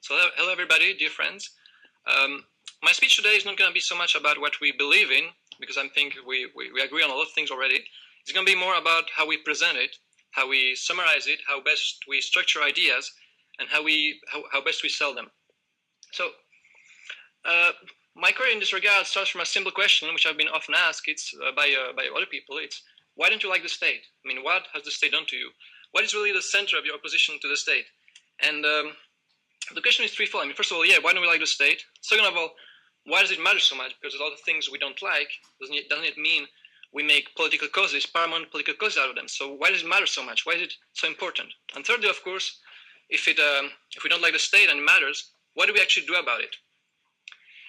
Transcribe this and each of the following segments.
So hello everybody, dear friends. My speech today is not going to be so much about what we believe in, because I think we agree on a lot of things already. It's going to be more about how we present it, how we summarize it, how best we structure ideas, and how best we sell them. So my career in this regard starts from a simple question, which I've been often asked. It's by other people. It's, why don't you like the state? I mean, what has the state done to you? What is really the center of your opposition to the state? And the question is threefold. I mean, first of all, yeah, why don't we like the state? Second of all, why does it matter so much? Because there's a lot of things we don't like. Doesn't it mean we make political causes, paramount political causes out of them? So why does it matter so much? Why is it so important? And thirdly, of course, if we don't like the state and it matters, what do we actually do about it?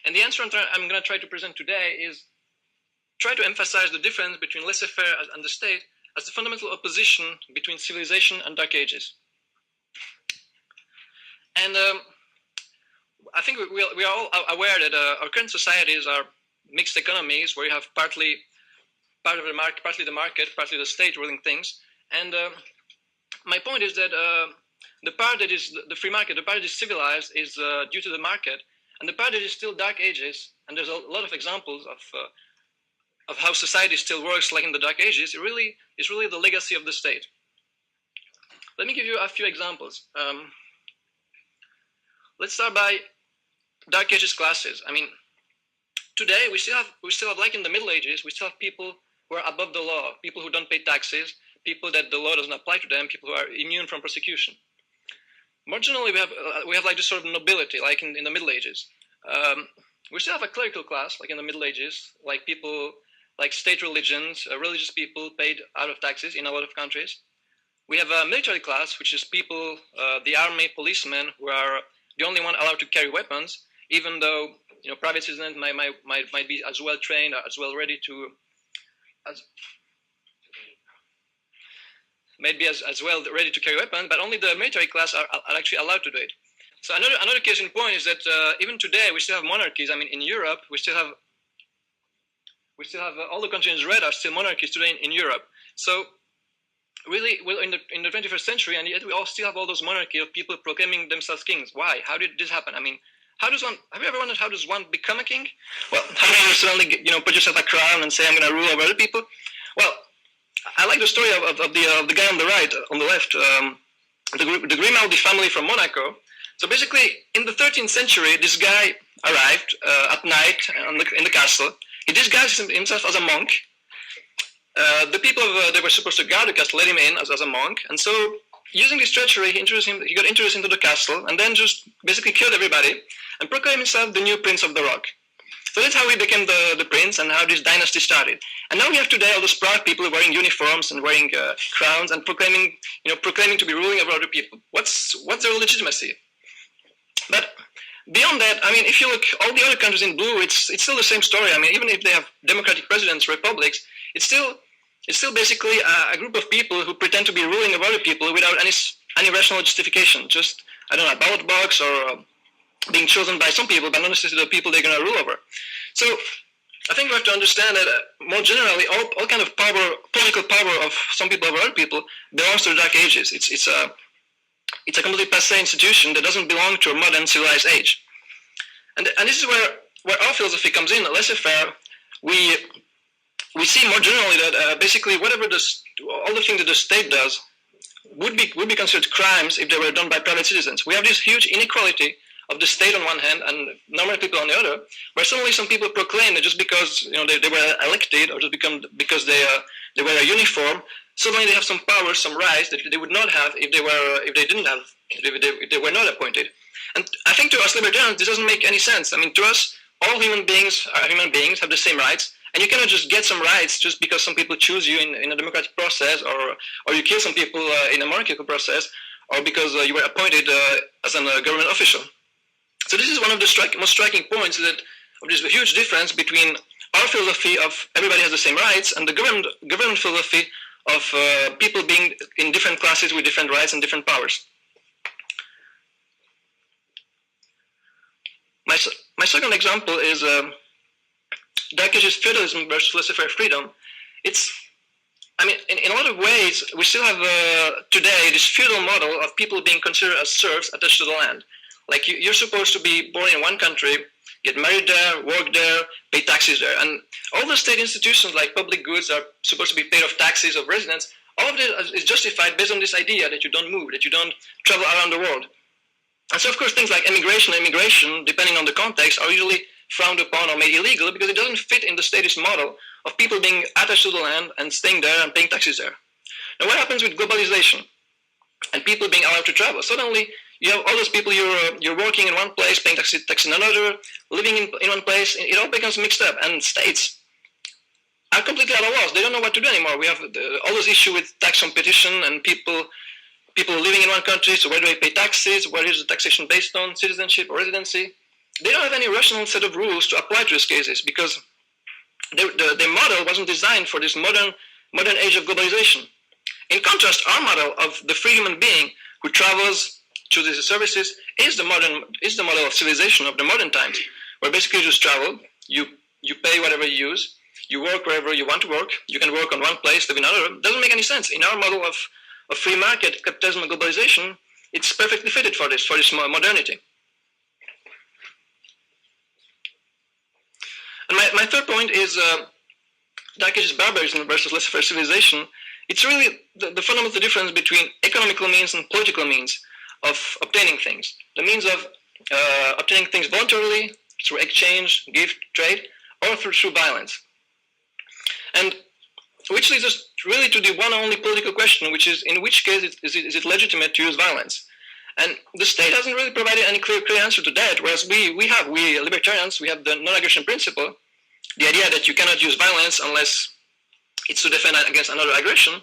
And the answer I'm going to try to present today is try to emphasize the difference between laissez-faire and the state as the fundamental opposition between civilization and dark ages. And I think we are all aware that our current societies are mixed economies, where you have partly the market, partly the state ruling things. And my point is that the part that is the free market, the part that is civilized, is due to the market, and the part that is still dark ages. And there's a lot of examples of how society still works like in the dark ages. It really is the legacy of the state. Let me give you a few examples. Let's start by dark ages classes. I mean, today we still have like in the Middle Ages, we still have people who are above the law, people who don't pay taxes, people that the law doesn't apply to them, people who are immune from prosecution. More generally, we have like this sort of nobility, like in the Middle Ages. We still have a clerical class, like in the Middle Ages, like people like state religions, religious people paid out of taxes in a lot of countries. We have a military class, which is people, the army, policemen, who are the only one allowed to carry weapons, even though private citizens might be as well trained, as well ready to, as well ready to carry weapons, but only the military class are actually allowed to do it. So another case in point is that even today we still have monarchies. I mean, in Europe we still have all the countries in red are still monarchies today in Europe. So really, well, in the 21st century, and yet we all still have all those monarchies of people proclaiming themselves kings. Why? How did this happen? I mean, have you ever wondered how does one become a king? Well, how do you suddenly put yourself a crown and say I'm going to rule over other people? Well, I like the story of the guy on the right, on the left, the Grimaldi family from Monaco. So basically, in the 13th century, this guy arrived at night in the castle. He disguised himself as a monk. The people that were supposed to guard the castle let him in as a monk, and so using this treachery, he got introduced into the castle, and then just basically killed everybody and proclaimed himself the new Prince of the Rock. So that's how he became the prince, and how this dynasty started. And now we have today all those proud people wearing uniforms and wearing crowns and proclaiming to be ruling over other people. What's their legitimacy? But beyond that, I mean, if you look all the other countries in blue, it's still the same story. I mean, even if they have democratic presidents, republics, it's still basically a group of people who pretend to be ruling over other people without any rational justification. Just, I don't know, a ballot box or being chosen by some people, but not necessarily the people they're going to rule over. So I think we have to understand that more generally, all kind of power, political power of some people over other people belongs to the Dark Ages. It's a completely passé institution that doesn't belong to a modern civilized age. And this is where our philosophy comes in. Laissez-faire, we see more generally that basically all the things that the state does would be considered crimes if they were done by private citizens. We have this huge inequality of the state on one hand and normal people on the other, where suddenly some people proclaim that just because they were elected or just because they wear a uniform, suddenly they have some power, some rights that they would not have if they were not appointed. And I think to us libertarians this doesn't make any sense. I mean, to us, all human beings have the same rights. And you cannot just get some rights just because some people choose you in a democratic process, or you kill some people in a monarchical process, or because you were appointed as a government official. So this is one of the most striking points of this huge difference between our philosophy of everybody has the same rights and the government philosophy of people being in different classes with different rights and different powers. My second example is Dark Ages feudalism versus laissez-faire freedom. I mean, in a lot of ways, we still have today this feudal model of people being considered as serfs attached to the land. Like you're supposed to be born in one country, get married there, work there, pay taxes there. And all the state institutions like public goods are supposed to be paid of taxes of residents. All of this is justified based on this idea that you don't move, that you don't travel around the world. And so, of course, things like immigration, depending on the context, are usually frowned upon or made illegal because it doesn't fit in the statist model of people being attached to the land and staying there and paying taxes there. Now, what happens with globalization and people being allowed to travel? Suddenly, you have all those people, you're working in one place, paying tax in another, living in one place. It all becomes mixed up, and states are completely at a loss. They don't know what to do anymore. We have all those issues with tax competition and people living in one country. So where do they pay taxes? What is the taxation based on? Citizenship or residency? They don't have any rational set of rules to apply to these cases because their model wasn't designed for this modern age of globalization. In contrast, our model of the free human being who travels, chooses services, is the model of civilization of the modern times, where basically you just travel, you pay whatever you use, you work wherever you want to work, you can work on one place, live in another. It doesn't make any sense. In our model of free market, capitalism, and globalization, it's perfectly fitted for this modernity. And my third point is Dark Ages barbarism versus laissez-faire civilization. It's really the fundamental difference between economical means and political means of obtaining things. The means of obtaining things voluntarily, through exchange, gift, trade, or through violence. And which leads us really to the one and only political question, which is in which case is it legitimate to use violence? And the state hasn't really provided any clear answer to that, whereas we libertarians, we have the non-aggression principle, the idea that you cannot use violence unless it's to defend against another aggression.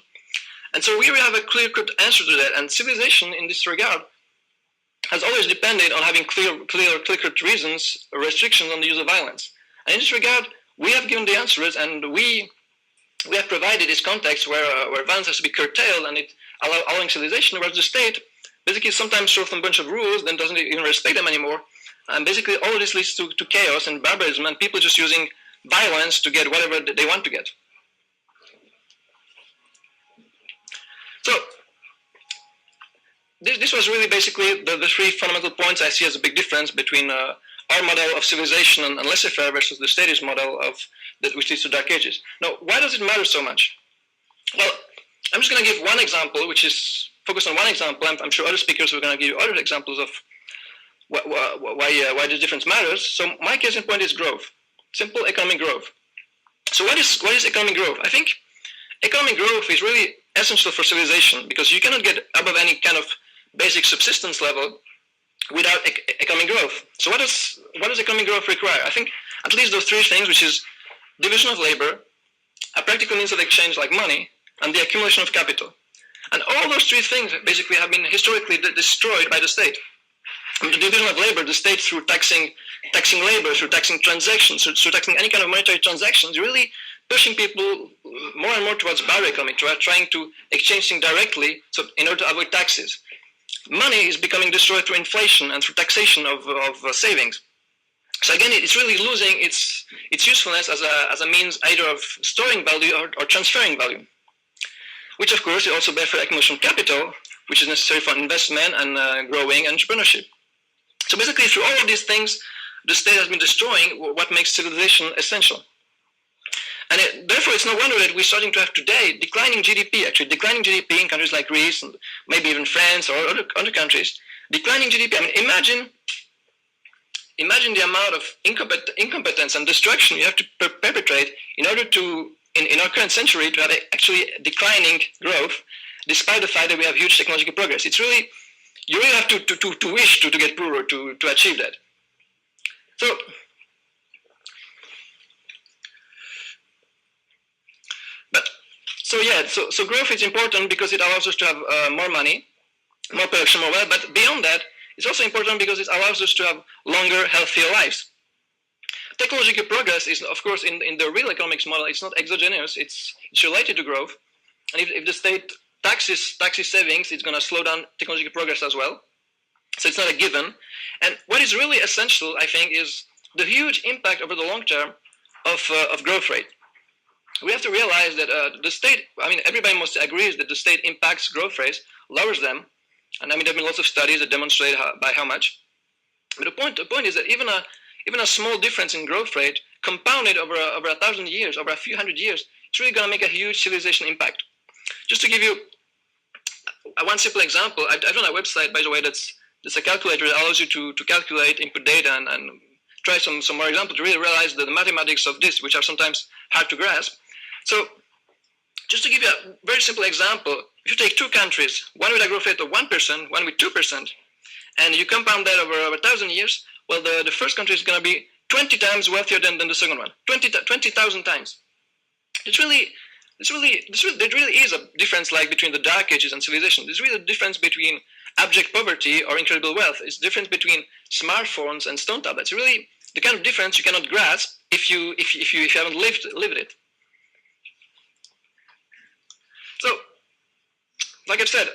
And so we really have a clear-cut answer to that, and civilization in this regard has always depended on having clear-cut reasons, restrictions on the use of violence. And in this regard, we have given the answers, and we have provided this context where violence has to be curtailed and it allowing civilization, whereas the state basically sometimes throws a bunch of rules, then doesn't even respect them anymore. And basically all of this leads to chaos and barbarism and people just using violence to get whatever they want to get. So this was really basically the three fundamental points I see as a big difference between our model of civilization and laissez-faire versus the statist model which leads to Dark Ages. Now, why does it matter so much? Well, I'm just going to give one example, which is focused on one example. I'm sure other speakers are going to give you other examples of why this difference matters. So my case in point is growth, simple economic growth. So what is economic growth? I think economic growth is really essential for civilization because you cannot get above any kind of basic subsistence level without economic growth. So what does economic growth require? I think at least those three things, which is division of labor, a practical means of exchange like money, and the accumulation of capital. And all those three things basically have been historically destroyed by the state. And the division of labor, the state through taxing labor, through taxing transactions, through taxing any kind of monetary transactions, really pushing people more and more towards barter economy, trying to exchange things directly in order to avoid taxes. Money is becoming destroyed through inflation and through taxation of savings. So again, it's really losing its usefulness as a means either of storing value or transferring value, which of course is also bad for accumulation of capital, which is necessary for investment and growing entrepreneurship. So basically, through all of these things, the state has been destroying what makes civilization essential. And therefore, it's no wonder that we're starting to have today declining GDP in countries like Greece and maybe even France or other countries. Declining GDP. I mean, imagine the amount of incompetence and destruction you have to perpetrate in order to, in our current century, to have actually declining growth, despite the fact that we have huge technological progress. It's really, you really have to wish to get poorer to achieve that. So growth is important because it allows us to have more money, more production, more wealth, but beyond that, it's also important because it allows us to have longer, healthier lives. Technological progress is, of course, in the real economics model, it's not exogenous, it's related to growth. And if the state taxes savings, it's going to slow down technological progress as well. So it's not a given. And what is really essential, I think, is the huge impact over the long term of growth rate. We have to realize that the state, I mean, everybody mostly agrees that the state impacts growth rates, lowers them. And I mean, there have been lots of studies that demonstrate by how much. But the point is that even a small difference in growth rate compounded over 1,000 years, over a few hundred years, it's really going to make a huge civilization impact. Just to give you one simple example, I've done a website, by the way, that's a calculator that allows you to calculate, input data, and try some more examples to really realize the mathematics of this, which are sometimes hard to grasp. So just to give you a very simple example, if you take two countries, one with a growth rate of 1%, one with 2%, and you compound that over 1,000 years, well, the first country is going to be 20 times wealthier than the second one, 20,000 times. There really is a difference like between the Dark Ages and civilization. There's really a difference between abject poverty or incredible wealth. It's the difference between smartphones and stone tablets. Really, the kind of difference you cannot grasp if you haven't lived it. So, like I've said,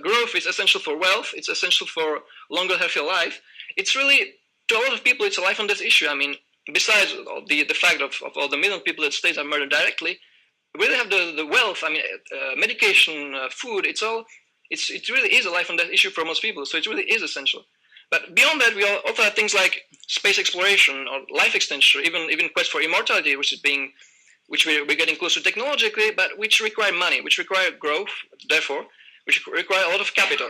growth is essential for wealth. It's essential for longer, healthier life. It's really, to a lot of people, it's a life and death issue. I mean, besides the fact of all the million people that states are murdered directly, we really have the wealth. I mean, medication, food. It really is a life and death issue for most people. So it really is essential. But beyond that, we also have things like space exploration or life extension, even quest for immortality, which we're getting closer technologically, but which require money, which require growth, therefore, which require a lot of capital.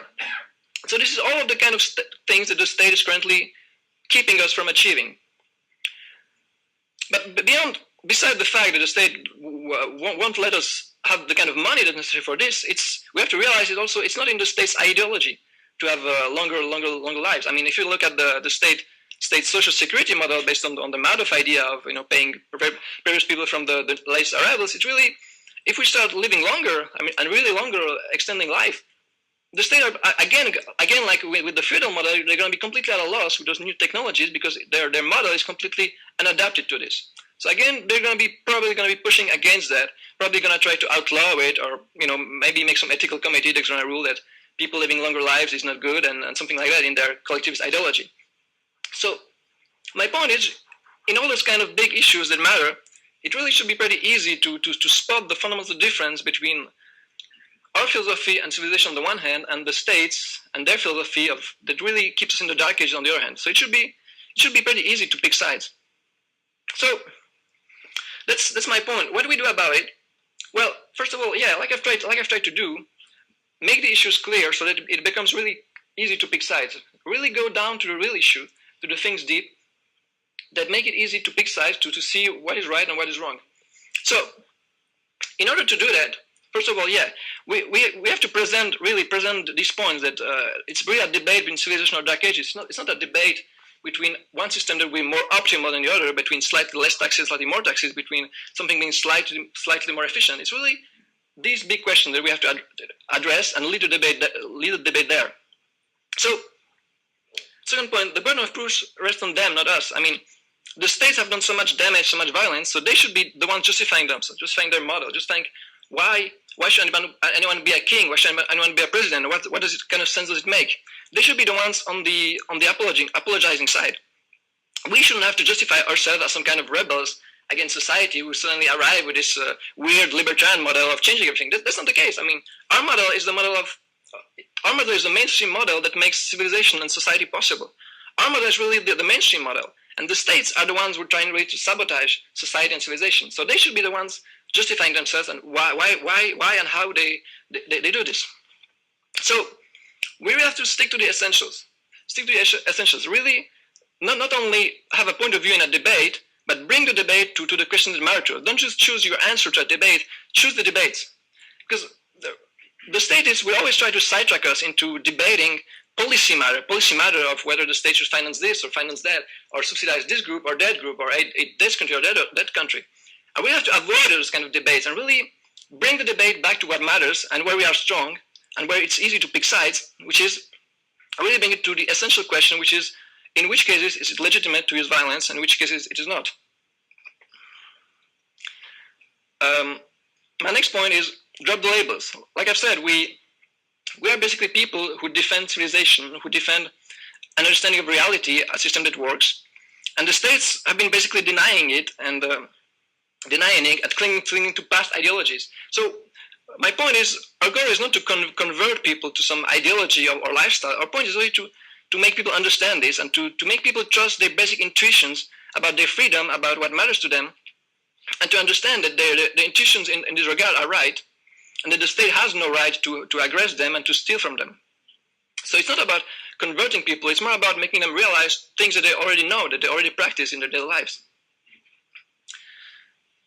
So this is all of the kind of things that the state is currently keeping us from achieving. But beside the fact that the state won't let us have the kind of money that's necessary for this, we have to realize it's not in the state's ideology to have longer lives. I mean, if you look at the state social security model based on the Madoff idea of paying previous people from the latest arrivals, it's really, if we start living longer, I mean, and really longer, extending life, the state are, again like with the feudal model, they're going to be completely at a loss with those new technologies because their model is completely unadapted to this. So again, they're probably going to be pushing against that, probably going to try to outlaw it, or maybe make some ethical committee that's going to rule that people living longer lives is not good and something like that in their collectivist ideology. So my point is, in all those kind of big issues that matter, it really should be pretty easy to spot the fundamental difference between our philosophy and civilization on the one hand, and the states and their philosophy that really keeps us in the Dark Ages on the other hand. So it should be pretty easy to pick sides. So that's my point. What do we do about it? Well, first of all, yeah, like I've tried to do, make the issues clear so that it becomes really easy to pick sides. Really go down to the real issue, to the things deep, that make it easy to pick sides, to see what is right and what is wrong. So, in order to do that, first of all, yeah, we have to present these points that it's really a debate between civilization or Dark Ages. It's not a debate between one system that will be more optimal than the other, between slightly less taxes, slightly more taxes, between something being slightly more efficient. It's really these big questions that we have to address and lead the debate there. So, second point, the burden of proof rests on them, not us. I mean, the states have done so much damage, so much violence, so they should be the ones justifying themselves, justifying their model, justifying why should anyone be a king? Why should anyone be a president? What does it kind of sense does it make? They should be the ones on the apologizing side. We shouldn't have to justify ourselves as some kind of rebels against society who suddenly arrive with this weird libertarian model of changing everything. That's not the case. I mean, our model is the mainstream model that makes civilization and society possible. Our model is really the mainstream model, and the states are the ones who are trying really to sabotage society and civilization. So they should be the ones justifying themselves and why and how they do this. So we really have to stick to the essentials. Stick to the essentials. Really, not only have a point of view in a debate, but bring the debate to the questions that matter to us. Don't just choose your answer to a debate. Choose the debates, because the states will always try to sidetrack us into debating policy matter of whether the state should finance this or finance that, or subsidize this group or that group, or aid this country or that country. And we have to avoid those kind of debates and really bring the debate back to what matters and where we are strong and where it's easy to pick sides, which is really bring it to the essential question, which is, in which cases is it legitimate to use violence and in which cases it is not. My next point is drop the labels. Like I've said, we are basically people who defend civilization, who defend an understanding of reality, a system that works, and the states have been basically denying it and clinging to past ideologies. So my point is, our goal is not to convert people to some ideology or lifestyle. Our point is really to to make people understand this and to make people trust their basic intuitions about their freedom, about what matters to them, and to understand that their intuitions in this regard are right, and that the state has no right to aggress them and to steal from them. So it's not about converting people, it's more about making them realize things that they already know, that they already practice in their daily lives.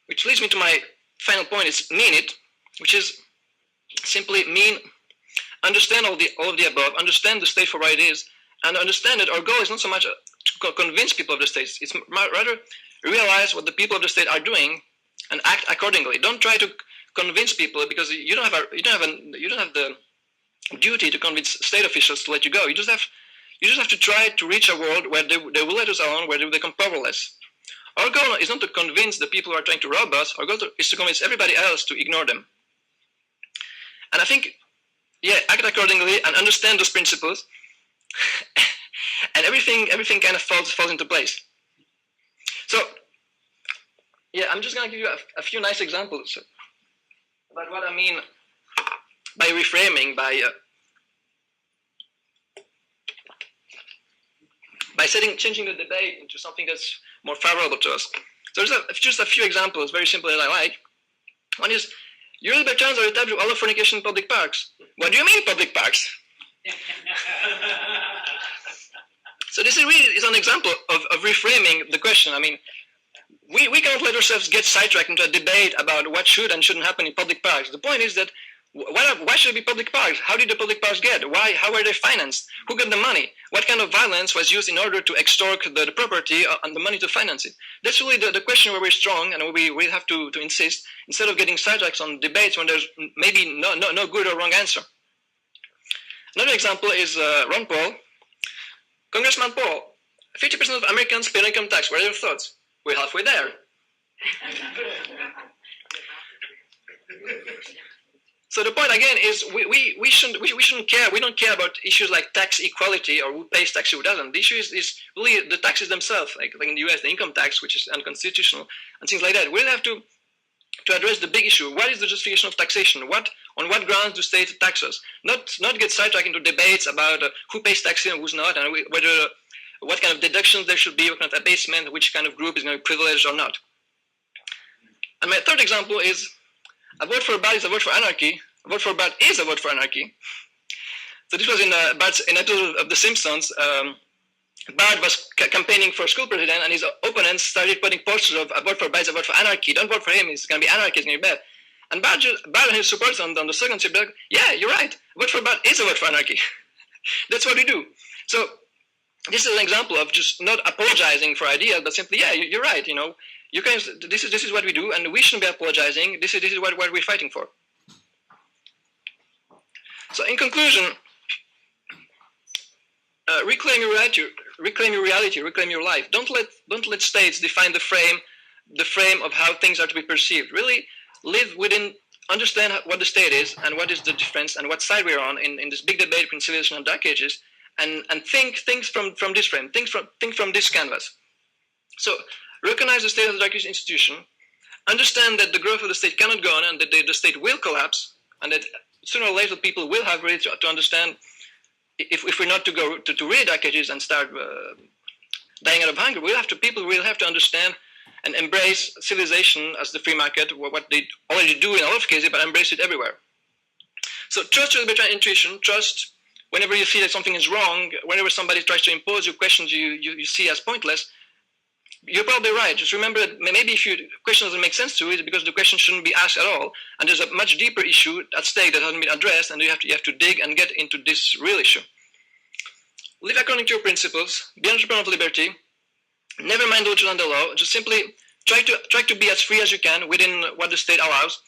Which leads me to my final point, is mean it, which is simply mean, understand all of the above, understand the state for what it is, and understand that our goal is not so much to convince people of the state, it's rather realize what the people of the state are doing and act accordingly. Don't try to convince people, because you don't have the duty to convince state officials to let you go. You just have to try to reach a world where they will let us alone, where they become powerless. Our goal is not to convince the people who are trying to rob us. Our goal is to convince everybody else to ignore them. And I think, yeah, act accordingly and understand those principles, and everything kind of falls into place. So, yeah, I'm just going to give you a few nice examples about what I mean by reframing, by changing the debate into something that's more favorable to us. So there's just a few examples, very simple, that I like. One is, your libertarians are the type who allow fornication in public parks. What do you mean public parks? So this is an example of reframing the question. I mean, we cannot let ourselves get sidetracked into a debate about what should and shouldn't happen in public parks. The point is that why should it be public parks? How did the public parks get? How were they financed? Who got the money? What kind of violence was used in order to extort the property and the money to finance it? That's really the question where we're strong and where we have to insist, instead of getting sidetracked on debates when there's maybe no good or wrong answer. Another example is Ron Paul. Congressman Paul, 50% of Americans pay income tax. What are your thoughts? We're halfway there. So the point again is we shouldn't care. We don't care about issues like tax equality or who pays tax, who doesn't. The issue is really the taxes themselves, like in the US, the income tax, which is unconstitutional, and things like that. We'll have to address the big issue. What is the justification of taxation? On what grounds do states tax us? Not get sidetracked into debates about who pays taxes and who's not, and what kind of deductions there should be, what kind of abasement, which kind of group is going to be privileged or not. And my third example is, a vote for bad is a vote for anarchy. A vote for bad is a vote for anarchy. So this was in an episode of The Simpsons. Bart was campaigning for school president, and his opponents started putting posters of a vote for bad is a vote for anarchy. Don't vote for him, it's going to be anarchy, it's going to be bad. And Bart and his supporters on the second said, yeah, you're right. A vote for bad is a vote for anarchy. That's what we do. So this is an example of just not apologizing for ideas, but simply, yeah, you're right. You know, you guys, this is what we do, and we shouldn't be apologizing. This is what we're fighting for. So in conclusion, reclaim your reality, reclaim your life. Don't let states define the frame of how things are to be perceived. Really live within, understand what the state is and what is the difference and what side we're on in this big debate between civilization and dark ages, and think from this frame, think from this canvas. So recognize the state as a dark age institution, understand that the growth of the state cannot go on and that the state will collapse, and that sooner or later people will have really to understand, if we're not to go to really dark ages and start dying out of hunger, people will have to understand and embrace civilization as the free market, what they already do in a lot of cases, but embrace it everywhere. So trust your libertarian intuition, trust whenever you feel that something is wrong, whenever somebody tries to impose you questions you see as pointless, you're probably right. Just remember that maybe if your question doesn't make sense to you, it's because the question shouldn't be asked at all, and there's a much deeper issue at stake that hasn't been addressed, and you have to dig and get into this real issue. Live according to your principles, be an entrepreneur of liberty, never mind the law and the law, just simply try to be as free as you can within what the state allows.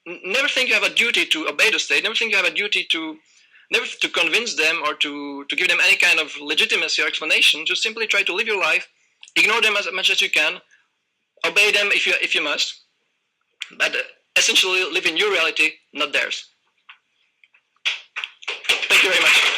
Never think you have a duty to obey the state, never think you have a duty never to convince them or to give them any kind of legitimacy or explanation. Just simply try to live your life, ignore them as much as you can, obey them if you must, but essentially live in your reality, not theirs. Thank you very much.